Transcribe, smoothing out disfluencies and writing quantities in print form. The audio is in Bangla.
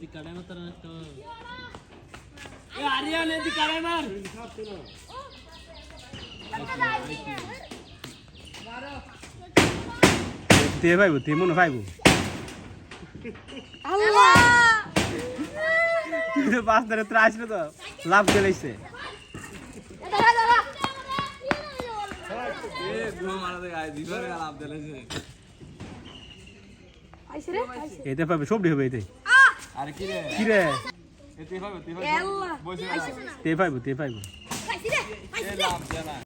এদি কাটাই মার তারা তো এ আরিয়ান এদি কাটাই মার তে ভাইবো তে মনে ভাইবো আল্লাহ তুই তো পাঁচ ধরে তো আসবে তো লাভ গেলেছে দাঁড়া দাঁড়া এ গুলো মারা দে গায় দিবার লাভ দিলেছে আইছে রে আইছে এতে পাবে সবডি হবে এতে আরে কি রে কি রে এতে ভাবে আল্লাহ বসে আইছে তে পাইবো আইছে রে আইছে লাভ দেনা